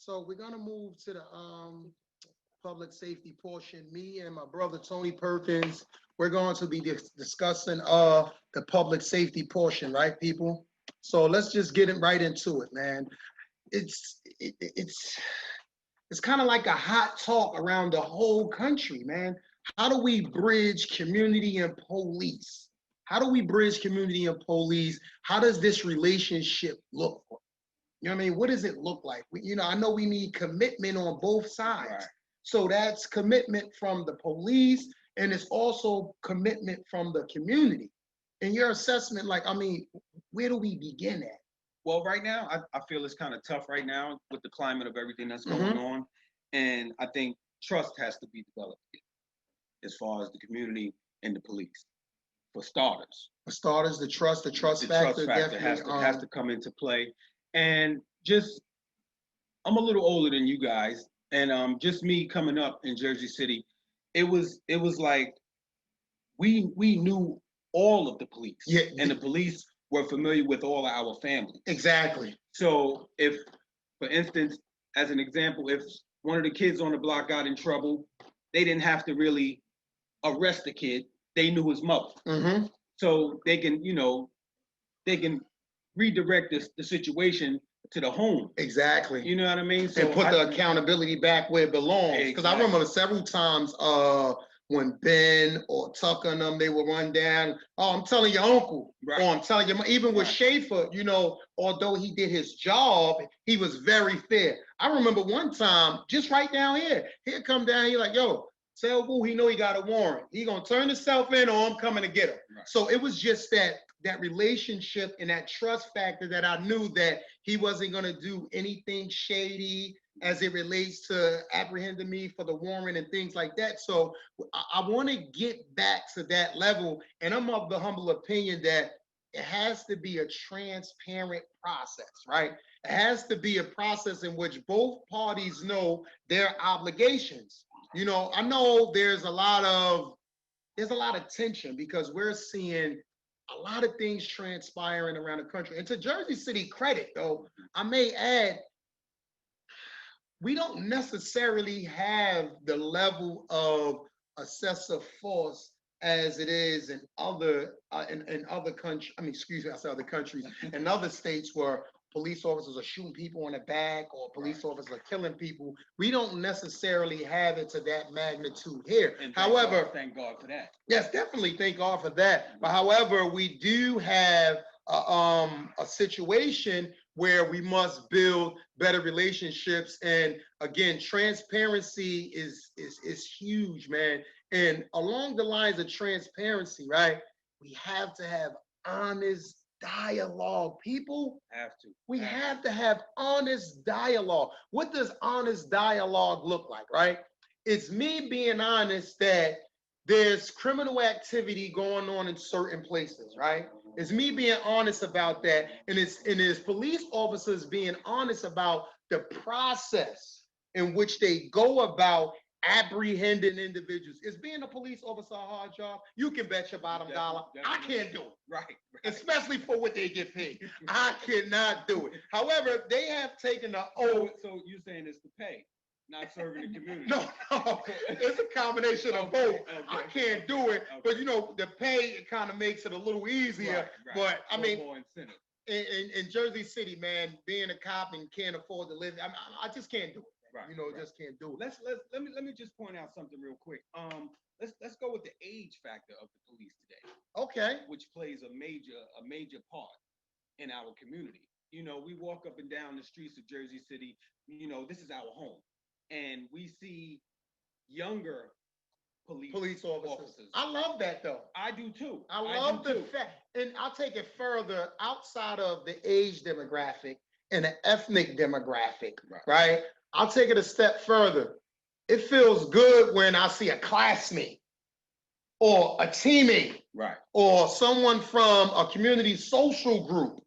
So we're gonna move to the public safety portion. Me and my brother Tony Perkins, we're going to be discussing the public safety portion, right, people? So let's just get it right into it, man. It's kind of like a hot talk around the whole country, man. How do we bridge community and police? How do we bridge community and police? How does this relationship look? You know what I mean? What does it look like? I know we need commitment on both sides. Right. So that's commitment from the police, and it's also commitment from the community. In your assessment, where do we begin at? Well, right now, I feel it's kind of tough right now with the climate of everything that's going on. And I think trust has to be developed as far as the community and the police. For starters. For starters, the trust factor has to come into play. And just, I'm a little older than you guys. And just me coming up in Jersey City, it was like we knew all of the police. Yeah. And the police were familiar with all of our families. Exactly. So if, for instance, as an example, if one of the kids on the block got in trouble, they didn't have to really arrest the kid. They knew his mother. Mm-hmm. So they can redirect the situation to the home. Exactly. You know what I mean? So and put the accountability back where it belongs. Because I remember several times when Ben or Tucker and them, they would run down, oh, I'm telling your uncle, right. Or I'm telling your, even with Schaefer, although he did his job, he was very fair. I remember one time, just right down here, he'd come down, he like, yo, tell boo he know he got a warrant. He gonna turn himself in or I'm coming to get him. Right. So it was just that relationship and that trust factor that I knew that he wasn't gonna do anything shady as it relates to apprehending me for the warrant and things like that. So I want to get back to that level. And I'm of the humble opinion that it has to be a transparent process, right? It has to be a process in which both parties know their obligations. I know there's a lot of tension because we're seeing a lot of things transpiring around the country. And to Jersey City credit, though, I may add, we don't necessarily have the level of excessive force as it is in other countries. I mean, excuse me, I said other countries, in other states where police officers are shooting people in the back or police officers are killing people. We don't necessarily have it to that magnitude here. And thank God for that. Yes, definitely thank God for that. But however, we do have a situation where we must build better relationships. And again, transparency is huge, man. And along the lines of transparency, right? We have to have honest dialogue, people. We have to have honest dialogue. What does honest dialogue look like, right? It's me being honest that there's criminal activity going on in certain places, right? It's me being honest about that. And it's police officers being honest about the process in which they go about apprehending individuals. Is being a police officer a hard job? You can bet your bottom dollar. I can't do it. Right. Especially for what they get paid. I cannot do it. However, they have taken the oath. So you're saying it's the pay, not serving the community? No, it's a combination of both. Okay. I can't do it, but the pay kind of makes it a little easier. Right. But I mean, more incentive. In Jersey City, man, being a cop and can't afford to live, I just can't do it. Right. Just can't do it. Let me just point out something real quick. Let's go with the age factor of the police today. Okay. Which plays a major part in our community. We walk up and down the streets of Jersey City. This is our home, and we see younger police officers. I love that though. I do too. I love the fact, and I'll take it further outside of the age demographic and the ethnic demographic, right? I'll take it a step further. It feels good when I see a classmate or a teammate, right, or someone from a community social group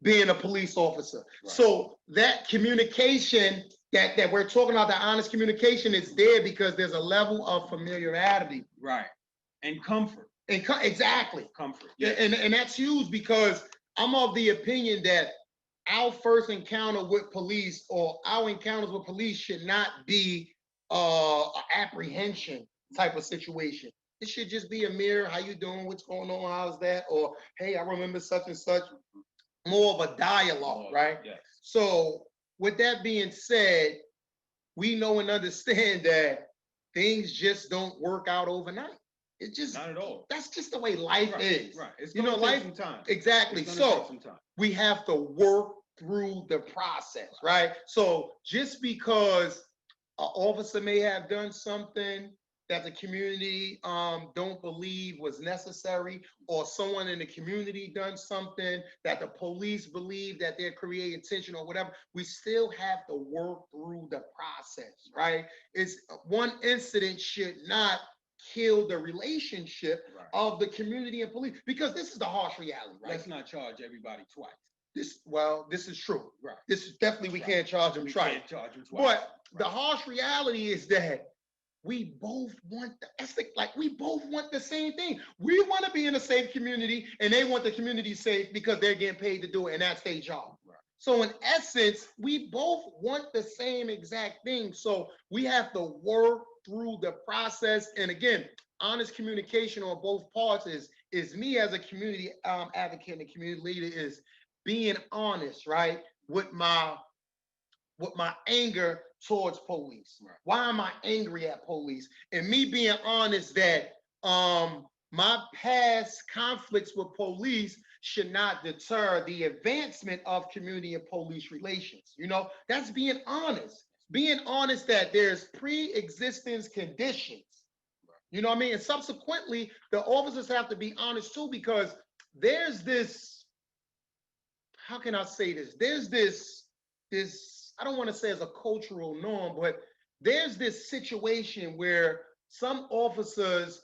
being a police officer. Right. So that communication that we're talking about, the honest communication, is there because there's a level of familiarity. Right. And comfort. Exactly. Comfort. Yeah. And that's huge because I'm of the opinion that our first encounter with police or our encounters with police should not be an apprehension type of situation. It should just be a mirror. How you doing? What's going on? How's that? Or hey, I remember such and such. More of a dialogue, right? Yes. So with that being said, we know and understand that things just don't work out overnight. It just not at all. That's just the way life is. Right. It's you gonna know, take life some time. exactly. So we have to work through the process, right? So just because an officer may have done something that the community don't believe was necessary, or someone in the community done something that the police believe that they're creating tension or whatever, we still have to work through the process, right? It's one incident should not kill the relationship of the community and police, because this is the harsh reality, right? Let's not charge everybody twice. This is true. Right. This is definitely we can't charge them twice. Can't charge them twice. But the harsh reality is that we both want we both want the same thing. We want to be in a safe community, and they want the community safe because they're getting paid to do it, and that's their job. Right. So in essence, we both want the same exact thing. So we have to work through the process. And again, honest communication on both parts is me as a community advocate and a community leader is being honest, right, with my anger towards police. Right. Why am I angry at police? And me being honest that my past conflicts with police should not deter the advancement of community and police relations. You know, that's being honest. Being honest that there's pre-existence conditions. You know what I mean? And subsequently, the officers have to be honest too, because there's this, how can I say this? There's this, I don't want to say it's a cultural norm, but there's this situation where some officers,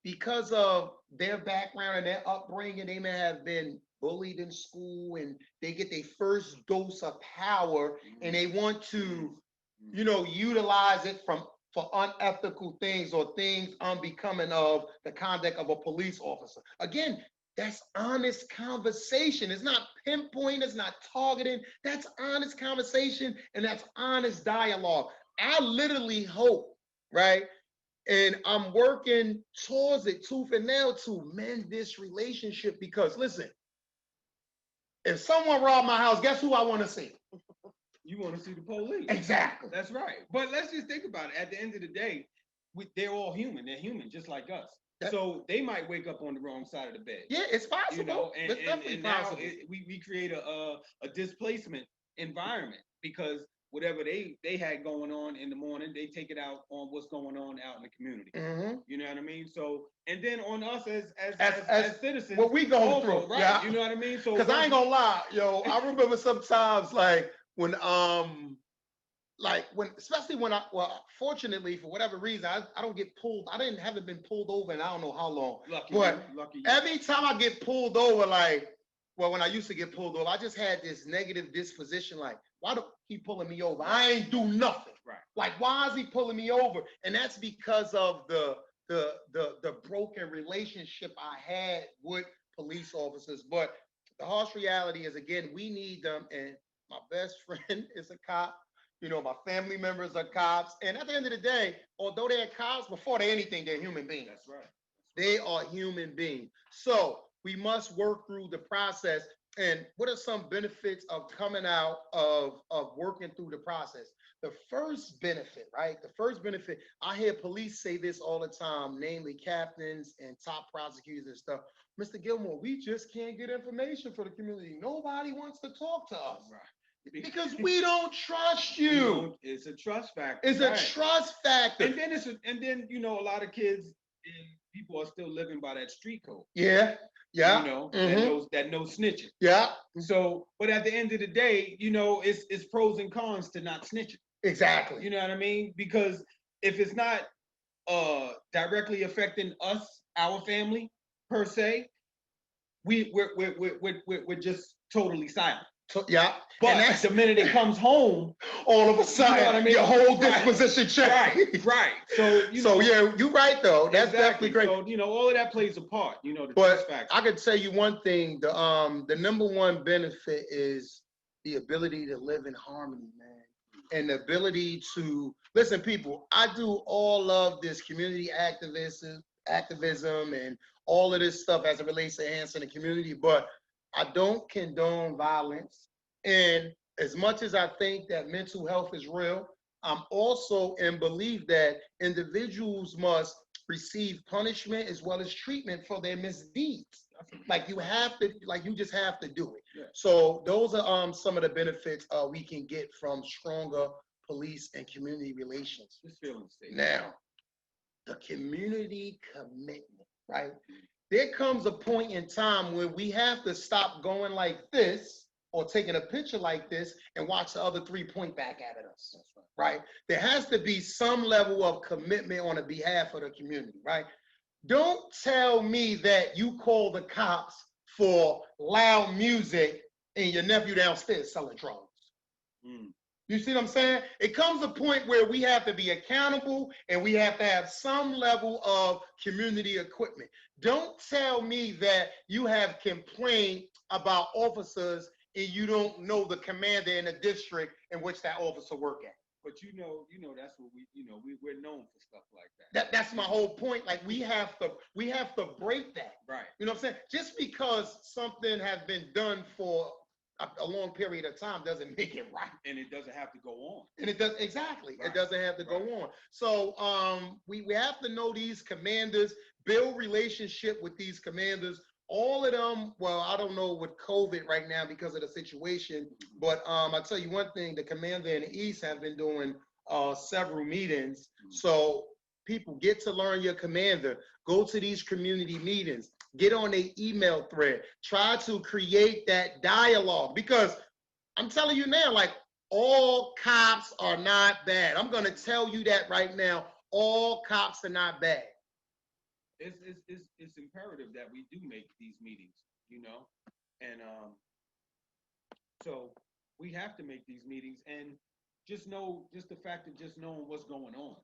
because of their background and their upbringing, they may have been bullied in school and they get their first dose of power and they want to, you know, utilize it for unethical things or things unbecoming of the conduct of a police officer. Again, that's honest conversation. It's not pinpoint, it's not targeting. That's honest conversation and that's honest dialogue. I literally hope, right? And I'm working towards it tooth and nail to mend this relationship, because listen, if someone robbed my house, guess who I want to see? You want to see the police. Exactly. That's right. But let's just think about it. At the end of the day, they're all human. They're human just like us. So they might wake up on the wrong side of the bed. Yeah, it's possible. You know, and, it's definitely possible. Now we create a displacement environment, because whatever they had going on in the morning, they take it out on what's going on out in the community. Mm-hmm. You know what I mean? So, and then on us as citizens, what we going through, right? Yeah. You know what I mean? So, because I ain't gonna lie, yo, I remember sometimes like when especially when fortunately for whatever reason, I don't get pulled. Haven't been pulled over in I don't know how long. Lucky. Every time I get pulled over, when I used to get pulled over, I just had this negative disposition, like, why do he pulling me over? I ain't do nothing. Right. Like, why is he pulling me over? And that's because of the broken relationship I had with police officers. But the harsh reality is, again, we need them. And my best friend is a cop. You know, my family members are cops. And at the end of the day, although they're cops, before they're anything, they're human beings. That's right. They are human beings. So we must work through the process. And what are some benefits of coming out of working through the process? The first benefit, right? The first benefit, I hear police say this all the time, namely captains and top prosecutors and stuff. Mr. Gilmore, we just can't get information for the community. Nobody wants to talk to us. Right. Because we don't trust you. It's a trust factor. It's a trust factor. And then you know, a lot of kids and people are still living by that street code. Yeah. You know, that no snitching. Yeah. So, but at the end of the day, you know, it's pros and cons to not snitching. Exactly. You know what I mean? Because if it's not directly affecting us, our family per se, we're just totally silent. Yeah. But and that's the minute it comes home, all of a sudden, you know what I mean? your whole Right. disposition changes. Right. So, yeah, you're right though. That's definitely great. So, all of that plays a part, the But trust factor. I could tell you one thing, the number one benefit is the ability to live in harmony, man. And the ability to listen, people, I do all of this community activism and all of this stuff as it relates to enhancing the community, but I don't condone violence. And as much as I think that mental health is real, I'm also in belief that individuals must receive punishment as well as treatment for their misdeeds. Like you just have to do it. Yeah. So those are some of the benefits we can get from stronger police and community relations. Just feeling safe. Now, the community commitment, right? There comes a point in time where we have to stop going like this or taking a picture like this and watch the other three point back at us, right? There has to be some level of commitment on the behalf of the community, right? Don't tell me that you call the cops for loud music and your nephew downstairs selling drugs. You see what I'm saying? It comes a point where we have to be accountable and we have to have some level of community equipment. Don't tell me that you have complained about officers and you don't know the commander in the district in which that officer work at. But that's what we're known for stuff like that. That's my whole point. Like we have to break that. Right. You know what I'm saying? Just because something has been done for a long period of time doesn't make it right. And it doesn't have to go on. And it does exactly. Right. It doesn't have to go on. So we have to know these commanders, build relationship with these commanders. All of them, well, I don't know with COVID right now because of the situation, but I'll tell you one thing, the commander in the East have been doing several meetings. So people get to learn your commander, go to these community meetings, get on a email thread, try to create that dialogue, because I'm telling you now, like all cops are not bad. I'm going to tell you that right now. All cops are not bad. It's imperative that we do make these meetings, and so we have to make these meetings and just the fact of just knowing what's going on.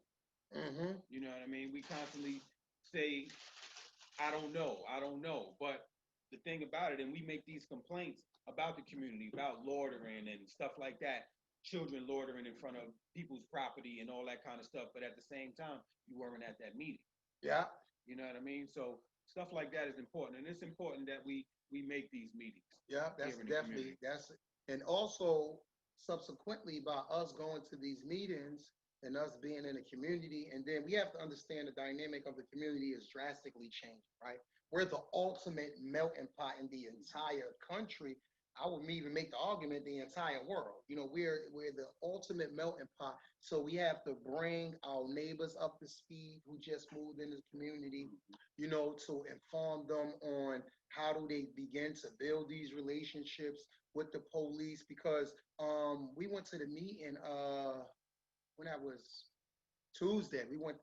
You know what I mean? We constantly say, I don't know, but the thing about it, and we make these complaints about the community, about loitering and stuff like that, children loitering in front of people's property and all that kind of stuff, but at the same time, you weren't at that meeting. Yeah. You know what I mean? So stuff like that is important, and it's important that we make these meetings. Yeah, that's definitely and also subsequently by us going to these meetings and us being in the community, and then we have to understand the dynamic of the community is drastically changing, right? We're the ultimate melting pot in the entire country. I would even make the argument the entire world. We're the ultimate melting pot. So we have to bring our neighbors up to speed who just moved in the community, to inform them on how do they begin to build these relationships with the police. Because we went to the meeting when that was Tuesday. We went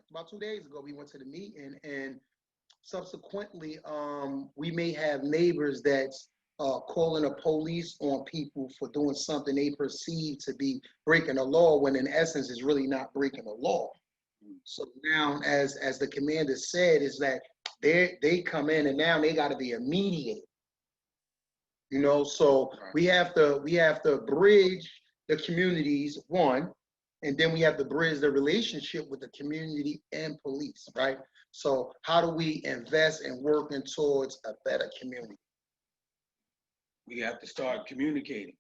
about 2 days ago. We went to the meeting, and subsequently we may have neighbors that's calling the police on people for doing something they perceive to be breaking the law, when in essence is really not breaking the law. So now, as the commander said, is that they come in and now they got to be a mediator. So right. we have to bridge the communities, one, and then we have to bridge the relationship with the community and police, right? So how do we invest in working towards a better community? We have to start communicating.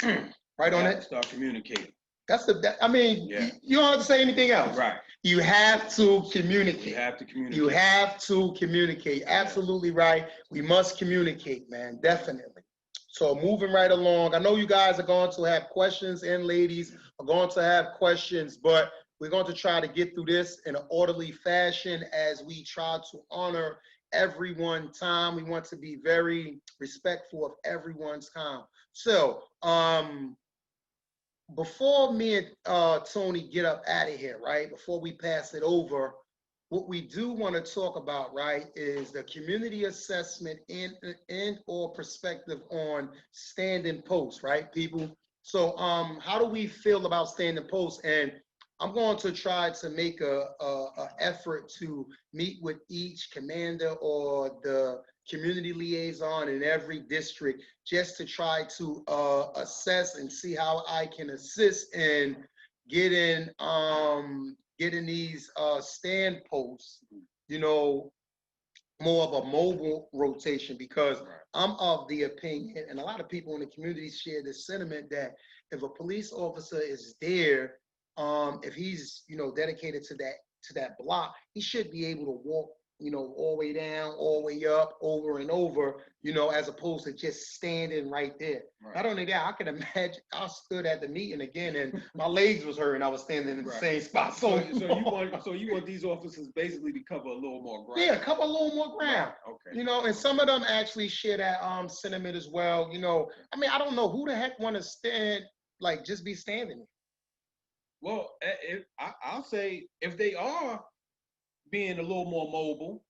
Right on it. Start communicating. Yeah. You don't have to say anything else. Right. You have to communicate. You have to communicate. Absolutely right. We must communicate, man. Definitely. So moving right along. I know you guys are going to have questions, and ladies are going to have questions, but we're going to try to get through this in an orderly fashion as we try to honor everyone's time. We want to be very respectful of everyone's time. So before me and Tony get up out of here, right? Before we pass it over, what we do want to talk about, right, is the community assessment and or perspective on standing posts, right, people? So how do we feel about standing posts? And I'm going to try to make a effort to meet with each commander or the community liaison in every district just to try to assess and see how I can assist in getting getting these stand posts, you know, more of a mobile rotation, because I'm of the opinion, and a lot of people in the community share this sentiment, that if a police officer is there, if he's, you know, dedicated to that block, he should be able to walk, you know, all the way down, all the way up, over and over, you know, as opposed to just standing right there. Right. Not only that, I can imagine I stood at the meeting again and my legs was hurting. I was standing in the same spot. So you want these officers basically to cover a little more ground. Yeah, cover a little more ground. Right. Okay. You know, and some of them actually share that sentiment as well. You know, I mean, I don't know who the heck want to stand, like, just be standing. Well, I'll say if they are being a little more mobile,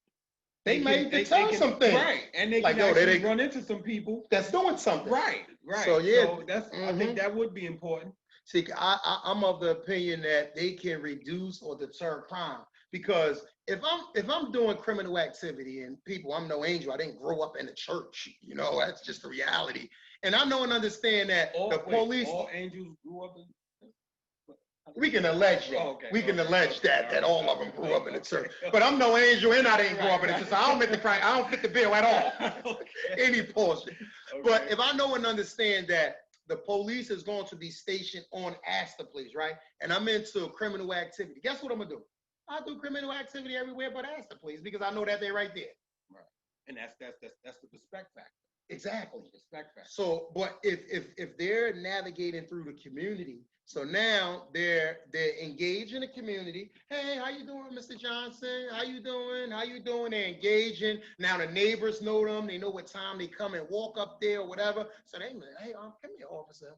They may deter some things. Right, and they like, can actually they run into some people that's doing something. Right. So yeah, so that's I think that would be important. See, I'm of the opinion that they can reduce or deter crime, because if I'm doing criminal activity, and people, I'm no angel, I didn't grow up in the church, you know, that's just the reality. And I know and understand that the police. All angels grew up in. We can allege that. Okay, we can allege that all of them grew up in the church. But I'm no angel, and I didn't grow up in the church. So I don't fit the crime. I don't fit the bill at all. Any portion. But if I know and understand that the police is going to be stationed on Astor Place, right? And I'm into criminal activity. Guess what I'm gonna do? I do criminal activity everywhere but Astor Place, because I know that they're right there. Right. And that's the respect factor. Exactly. Respect factor. So, but if they're navigating through the community, so now they're engaged in the community. Hey, how you doing, Mr. Johnson? How you doing? How you doing? They're engaging. Now the neighbors know them. They know what time they come and walk up there or whatever. So they like, hey, come here, officer.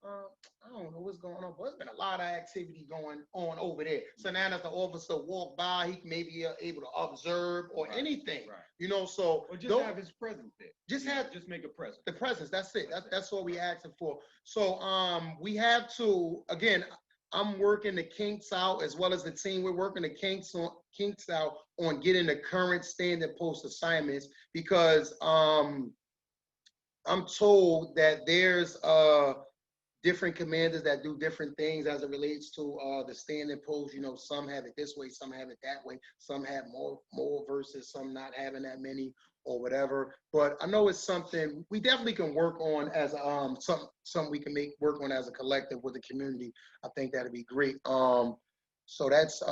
I don't know what's going on, but there's been a lot of activity going on over there. So now as the officer walk by, he may be able to observe or anything, you know. So or just have his presence there. Just make a presence. The presence. That's it. That's what we asking for. So we have to, again, I'm working the kinks out, as well as the team. We're working the kinks out on getting the current standing post assignments, because I'm told that there's different commanders that do different things as it relates to the standing post. You know, some have it this way, some have it that way, some have more versus some not having that many or whatever. But I know it's something we definitely can work on as something we can work on as a collective with the community. I think that'd be great. So that's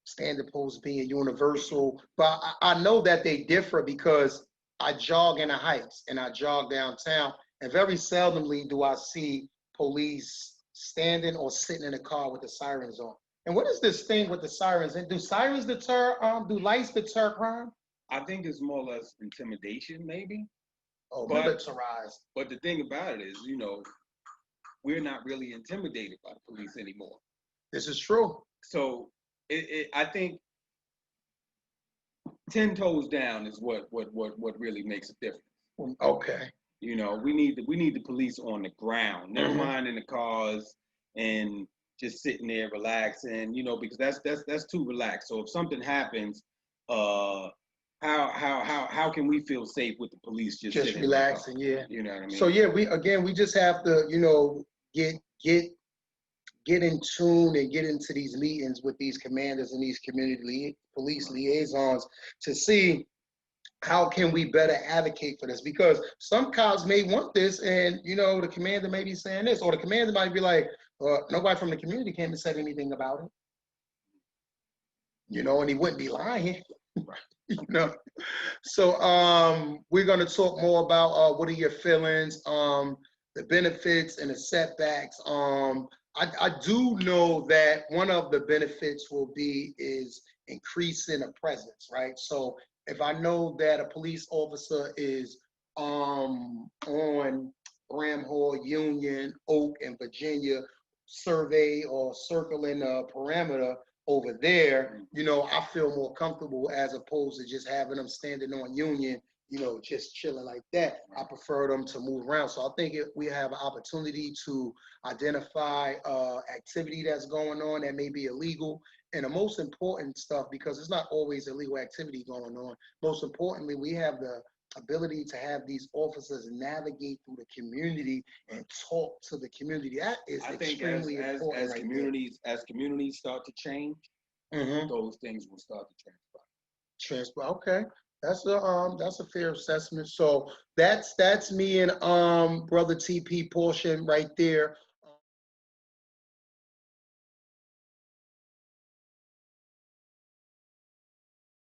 standing posts being universal, but I know that they differ, because I jog in the Heights and I jog downtown, and very seldomly do I see police standing or sitting in a car with the sirens on. And what is this thing with the sirens? And do sirens deter? Do lights deter crime? I think it's more or less intimidation, maybe. Oh, militarized. But the thing about it is, you know, we're not really intimidated by the police anymore. This is true. So I think 10 toes down is what really makes a difference. Okay. You know, we need the police on the ground, never mind in the cars and just sitting there relaxing, you know, because that's too relaxed. So if something happens, how can we feel safe with the police just sitting relaxing? Yeah. You know what I mean? So yeah, we just have to, you know, get in tune and get into these meetings with these commanders and these community police liaisons to see how can we better advocate for this, because some cops may want this, and you know, the commander may be saying this, or the commander might be like, nobody from the community came and said anything about it, you know, and he wouldn't be lying. You know. So we're going to talk more about what are your feelings, the benefits and the setbacks. I do know that one of the benefits is increasing a presence, right? So if I know that a police officer is on Bramhall, Union, Oak, and Virginia, survey or circling a perimeter, over there, you know, I feel more comfortable as opposed to just having them standing on Union, you know, just chilling like that. I prefer them to move around. So I think we have an opportunity to identify activity that's going on that may be illegal. And the most important stuff, because it's not always illegal activity going on, most importantly, we have the ability to have these officers navigate through the community and talk to the community. That is I think extremely important. as communities start to change, those things will start to Transfer. Okay. That's a fair assessment. So that's me and brother TP portion right there.